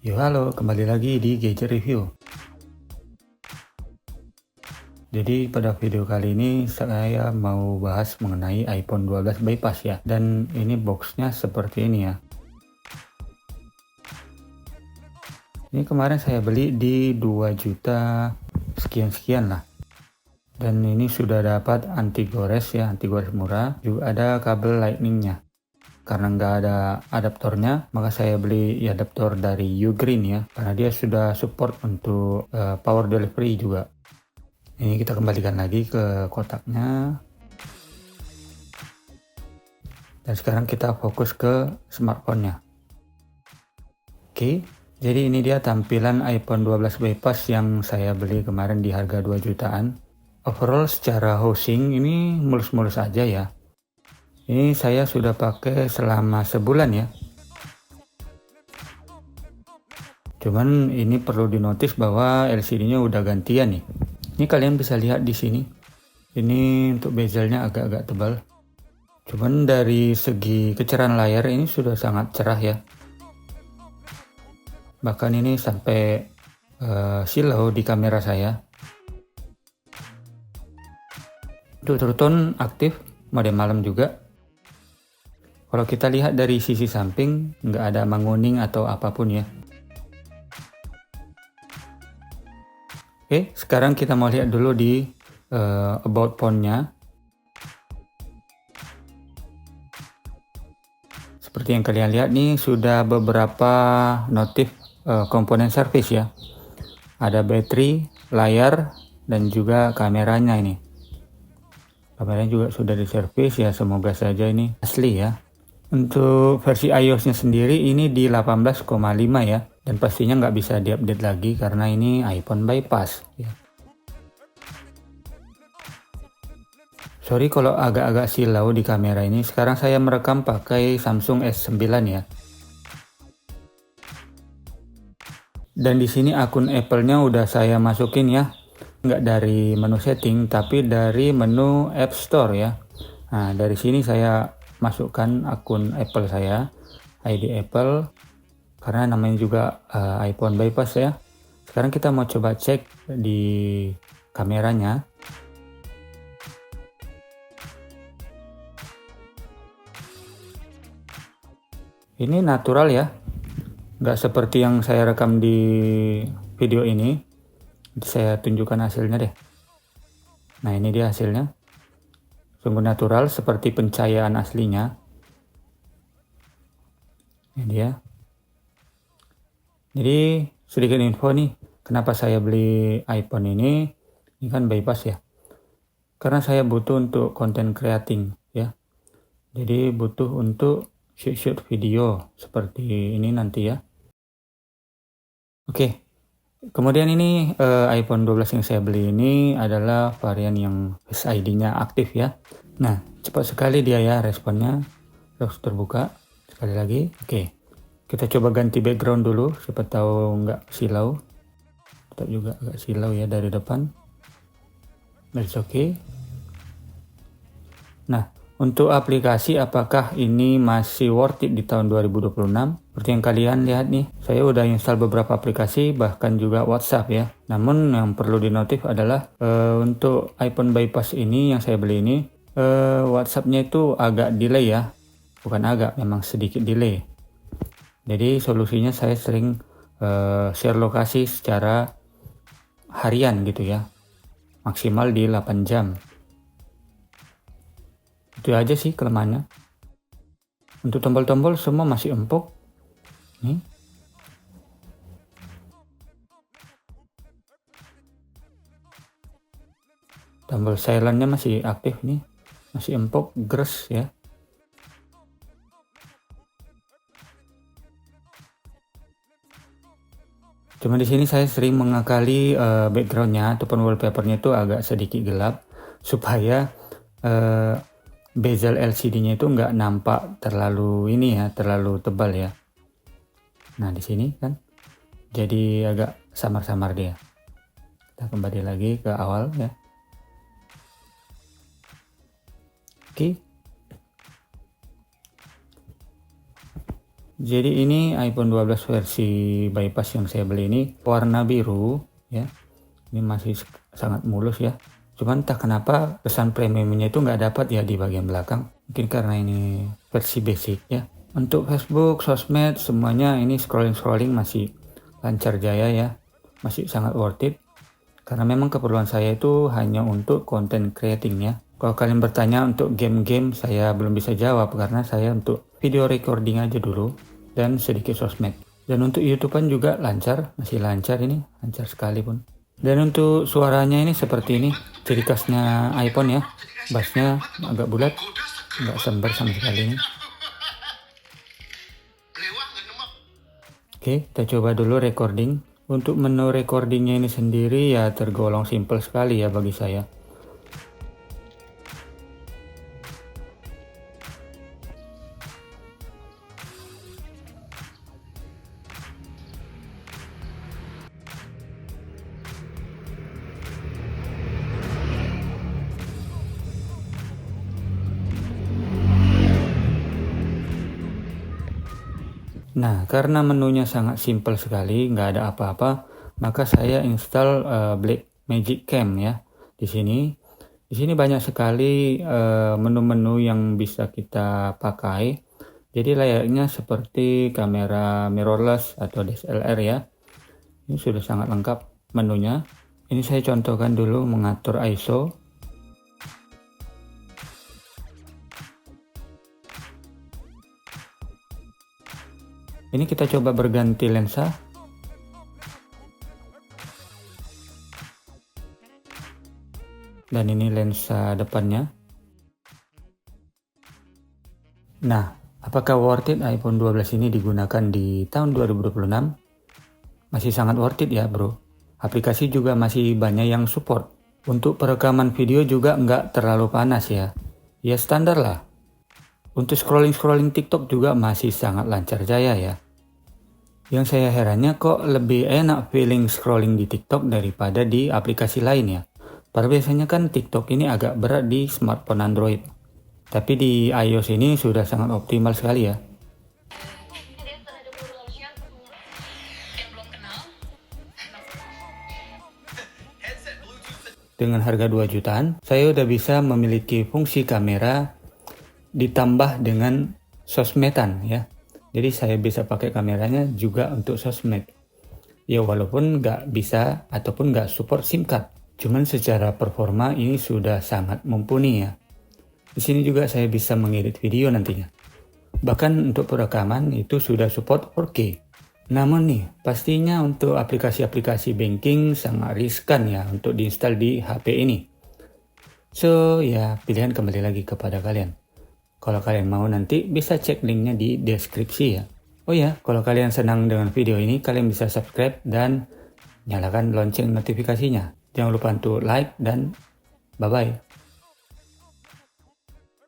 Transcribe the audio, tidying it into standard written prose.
Yo halo, kembali lagi di Gadget Review. Jadi pada video kali ini saya mau bahas mengenai iPhone 12 bypass ya. Dan ini boxnya seperti ini ya. Ini kemarin saya beli di 2 juta sekian-sekian lah. Dan ini sudah dapat anti gores ya, anti gores murah. Juga ada kabel lightningnya. Karena nggak ada adaptornya, maka saya beli adaptor dari Ugreen ya. Karena dia sudah support untuk power delivery juga. Ini kita kembalikan lagi ke kotaknya. Dan sekarang kita fokus ke smartphone-nya. Oke, jadi ini dia tampilan iPhone 12 bypass yang saya beli kemarin di harga 2 jutaan. Overall secara housing ini mulus-mulus aja ya. Ini saya sudah pakai selama sebulan ya. Cuman ini perlu dinotis bahwa LCD-nya udah gantian nih. Ini kalian bisa lihat di sini. Ini untuk bezelnya agak-agak tebal. Cuman dari segi kecerahan layar ini sudah sangat cerah ya. Bahkan ini sampai silau di kamera saya. Untuk True Tone aktif, mode malam juga. Kalau kita lihat dari sisi samping, nggak ada menguning atau apapun ya. Oke, sekarang kita mau lihat dulu di about phone-nya. Seperti yang kalian lihat nih, sudah beberapa notif komponen service ya. Ada baterai, layar, dan juga kameranya ini. Kameranya juga sudah diservis ya, semoga saja ini asli ya. Untuk versi iOS-nya sendiri ini di 18,5 ya. Dan pastinya nggak bisa diupdate lagi karena ini iPhone bypass ya. Sorry kalau agak-agak silau di kamera ini. Sekarang saya merekam pakai Samsung S9 ya. Dan di sini akun Apple-nya udah saya masukin ya. Nggak dari menu setting tapi dari menu App Store ya. Nah, dari sini saya masukkan akun Apple saya, ID Apple, karena namanya juga iPhone bypass ya. Sekarang kita mau coba cek di kameranya. Ini natural ya, nggak seperti yang saya rekam di video ini. Saya tunjukkan hasilnya deh. Nah, ini dia hasilnya. Sungguh natural seperti pencahayaan aslinya. Ini dia. Jadi sedikit info nih, kenapa saya beli iPhone ini. Ini kan bypass ya. Karena saya butuh untuk content creating ya. Jadi butuh untuk shoot video seperti ini nanti ya. Oke. Kemudian ini iPhone 12 yang saya beli ini adalah varian yang Face ID-nya aktif ya. Nah, cepat sekali dia ya responnya. Terus terbuka. Sekali lagi. Oke. Kita coba ganti background dulu. Siapa tahu nggak silau. Tetap juga agak silau ya dari depan. That's okay. Nah, untuk aplikasi apakah ini masih worth it di tahun 2026? Seperti yang kalian lihat nih, saya udah install beberapa aplikasi, bahkan juga WhatsApp ya. Namun yang perlu dinotif adalah untuk iPhone bypass ini yang saya beli ini, WhatsApp-nya itu agak delay ya. Bukan agak, memang sedikit delay. Jadi solusinya saya sering share lokasi secara harian gitu ya. Maksimal di 8 jam. Itu aja sih kelemahannya. Untuk tombol-tombol semua masih empuk. Nih. Tombol silentnya masih aktif nih. Masih empuk, gres ya. Cuma di sini saya sering mengakali backgroundnya ataupun wallpapernya itu agak sedikit gelap supaya bezel LCD-nya itu nggak nampak terlalu ini ya, terlalu tebal ya. Nah di sini kan jadi agak samar-samar dia. Kita kembali lagi ke awal ya. Oke. Jadi ini iPhone 12 versi bypass yang saya beli ini warna biru ya. Ini masih sangat mulus ya. Cuman entah kenapa kesan premiumnya itu nggak dapat ya di bagian belakang. Mungkin karena ini versi basic ya. Untuk Facebook, sosmed, semuanya ini scrolling masih lancar jaya ya. Masih sangat worth it. Karena memang keperluan saya itu hanya untuk content creating ya. Kalau kalian bertanya untuk game-game, saya belum bisa jawab karena saya untuk video recording aja dulu dan sedikit sosmed. Dan untuk YouTubean juga lancar, masih lancar ini, lancar sekali pun. Dan untuk suaranya ini seperti ini, ciri khasnya iPhone ya. Bassnya agak bulat, nggak sembar sama sekali ini. Oke, kita coba dulu recording. Untuk menu recordingnya ini sendiri ya tergolong simple sekali ya bagi saya. Nah, karena menunya sangat simple sekali, nggak ada apa-apa, maka saya install Blackmagic Cam ya. Di sini banyak sekali menu-menu yang bisa kita pakai. Jadi layaknya seperti kamera mirrorless atau DSLR ya. Ini sudah sangat lengkap menunya. Ini saya contohkan dulu mengatur ISO. Ini kita coba berganti lensa. Dan ini lensa depannya. Nah, apakah worth it iPhone 12 ini digunakan di tahun 2026? Masih sangat worth it ya bro. Aplikasi juga masih banyak yang support. Untuk perekaman video juga nggak terlalu panas ya. Ya standar lah. Untuk scrolling TikTok juga masih sangat lancar jaya ya. Yang saya herannya kok lebih enak feeling scrolling di TikTok daripada di aplikasi lain ya. Padahal biasanya kan TikTok ini agak berat di smartphone Android. Tapi di iOS ini sudah sangat optimal sekali ya. Dengan harga 2 jutaan, saya udah bisa memiliki fungsi kamera ditambah dengan sosmedan ya. Jadi saya bisa pakai kameranya juga untuk sosmed. Ya walaupun nggak bisa ataupun nggak support SIM card. Cuman secara performa ini sudah sangat mumpuni ya. Di sini juga saya bisa mengedit video nantinya. Bahkan untuk perekaman itu sudah support 4K. Namun nih, pastinya untuk aplikasi-aplikasi banking sangat riskan ya untuk diinstal di HP ini. So ya pilihan kembali lagi kepada kalian. Kalau kalian mau nanti bisa cek linknya di deskripsi ya. Oh ya, kalau kalian senang dengan video ini, kalian bisa subscribe dan nyalakan lonceng notifikasinya. Jangan lupa untuk like dan bye-bye.